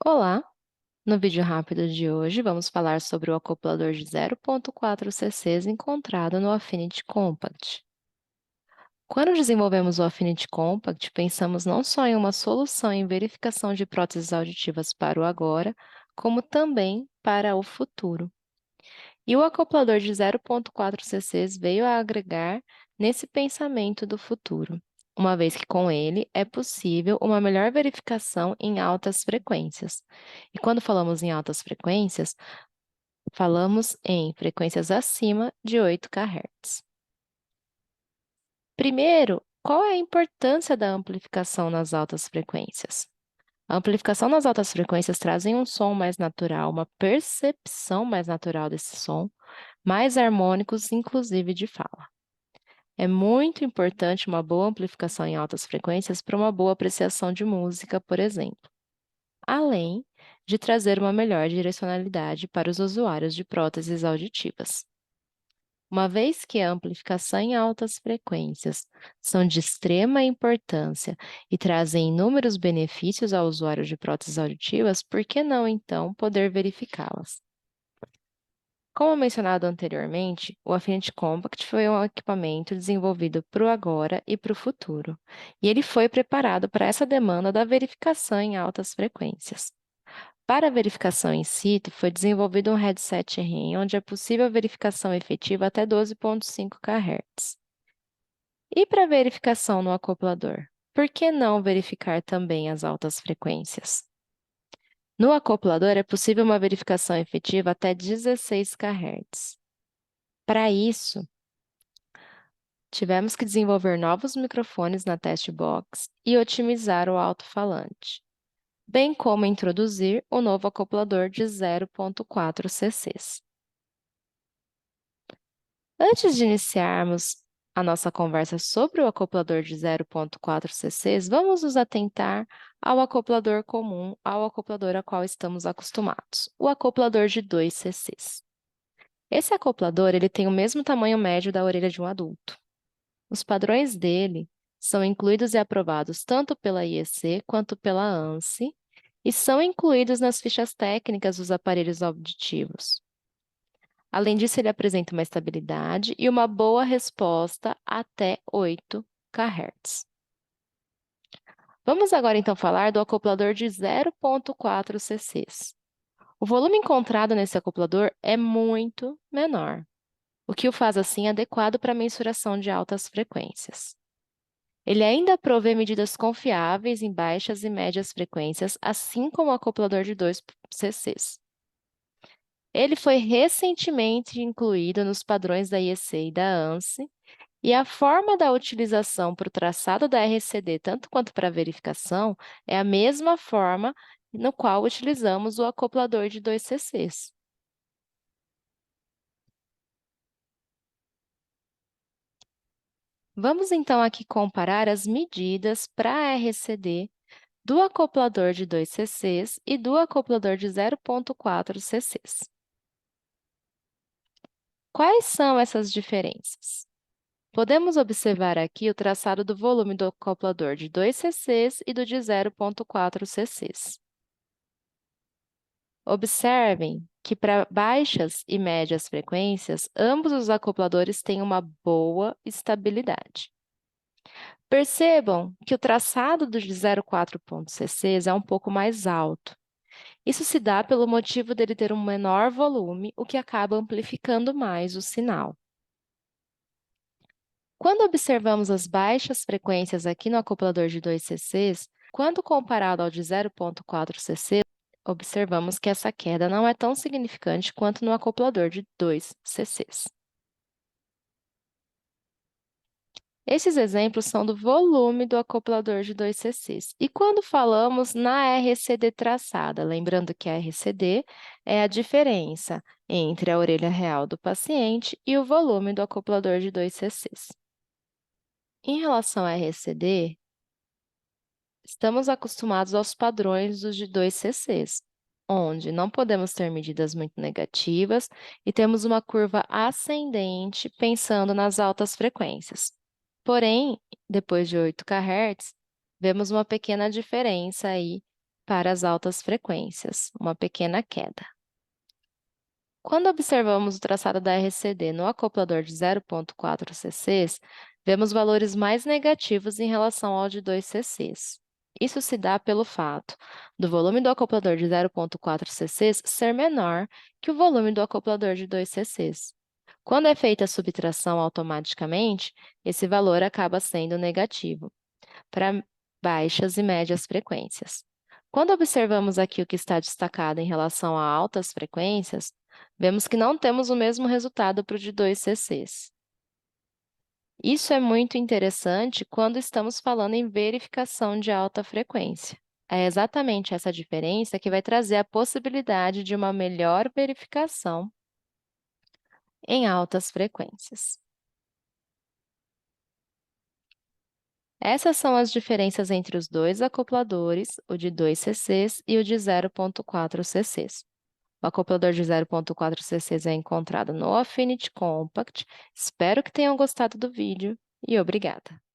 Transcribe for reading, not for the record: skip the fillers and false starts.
Olá! No vídeo rápido de hoje, vamos falar sobre o acoplador de 0,4 cc's encontrado no Affinity Compact. Quando desenvolvemos o Affinity Compact, pensamos não só em uma solução em verificação de próteses auditivas para o agora, como também para o futuro. E o acoplador de 0,4 cc's veio a agregar nesse pensamento do futuro, uma vez que com ele é possível uma melhor verificação em altas frequências. E quando falamos em altas frequências, falamos em frequências acima de 8 kHz. Primeiro, qual é a importância da amplificação nas altas frequências? A amplificação nas altas frequências trazem um som mais natural, uma percepção mais natural desse som, mais harmônicos, inclusive de fala. É muito importante uma boa amplificação em altas frequências para uma boa apreciação de música, por exemplo, além de trazer uma melhor direcionalidade para os usuários de próteses auditivas. Uma vez que a amplificação em altas frequências são de extrema importância e trazem inúmeros benefícios ao usuário de próteses auditivas, por que não, então, poder verificá-las? Como mencionado anteriormente, o Affinity Compact foi um equipamento desenvolvido para o agora e para o futuro, e ele foi preparado para essa demanda da verificação em altas frequências. Para a verificação in situ, foi desenvolvido um headset REM, onde é possível a verificação efetiva até 12,5 kHz. E para a verificação no acoplador? Por que não verificar também as altas frequências? No acoplador, é possível uma verificação efetiva até 16 kHz. Para isso, tivemos que desenvolver novos microfones na test box e otimizar o alto-falante, bem como introduzir o novo acoplador de 0,4 cc's. Antes de iniciarmos a nossa conversa sobre o acoplador de 0,4 cc's, vamos nos atentar ao acoplador comum, ao acoplador a qual estamos acostumados, o acoplador de 2 cc's. Esse acoplador ele tem o mesmo tamanho médio da orelha de um adulto. Os padrões dele são incluídos e aprovados tanto pela IEC quanto pela ANSI e são incluídos nas fichas técnicas dos aparelhos auditivos. Além disso, ele apresenta uma estabilidade e uma boa resposta até 8 kHz. Vamos agora, então, falar do acoplador de 0,4 cc's. O volume encontrado nesse acoplador é muito menor, o que o faz, assim, adequado para a mensuração de altas frequências. Ele ainda provê medidas confiáveis em baixas e médias frequências, assim como o acoplador de 2 cc's. Ele foi recentemente incluído nos padrões da IEC e da ANSI, e a forma da utilização para o traçado da RCD, tanto quanto para a verificação, é a mesma forma no qual utilizamos o acoplador de 2 cc's. Vamos então aqui comparar as medidas para a RCD do acoplador de 2 cc's e do acoplador de 0,4 cc's. Quais são essas diferenças? Podemos observar aqui o traçado do volume do acoplador de 2 cc's e do de 0,4 cc's. Observem que para baixas e médias frequências, ambos os acopladores têm uma boa estabilidade. Percebam que o traçado do de 0,4 cc's é um pouco mais alto. Isso se dá pelo motivo dele ter um menor volume, o que acaba amplificando mais o sinal. Quando observamos as baixas frequências aqui no acoplador de 2 cc's, quando comparado ao de 0,4 cc, observamos que essa queda não é tão significante quanto no acoplador de 2 cc's. Esses exemplos são do volume do acoplador de 2 cc's. E quando falamos na RCD traçada, lembrando que a RCD é a diferença entre a orelha real do paciente e o volume do acoplador de 2 cc's. Em relação à RCD, estamos acostumados aos padrões dos de 2 cc's, onde não podemos ter medidas muito negativas e temos uma curva ascendente pensando nas altas frequências. Porém, depois de 8 kHz, vemos uma pequena diferença aí para as altas frequências, uma pequena queda. Quando observamos o traçado da RCD no acoplador de 0,4 cc, vemos valores mais negativos em relação ao de 2 cc. Isso se dá pelo fato do volume do acoplador de 0,4 cc ser menor que o volume do acoplador de 2 cc. Quando é feita a subtração automaticamente, esse valor acaba sendo negativo para baixas e médias frequências. Quando observamos aqui o que está destacado em relação a altas frequências, vemos que não temos o mesmo resultado para o de 2 cc. Isso é muito interessante quando estamos falando em verificação de alta frequência. É exatamente essa diferença que vai trazer a possibilidade de uma melhor verificação em altas frequências. Essas são as diferenças entre os dois acopladores, o de 2 cc e o de 0,4 cc. O acoplador de 0,4 cc é encontrado no Affinity Compact. Espero que tenham gostado do vídeo e obrigada!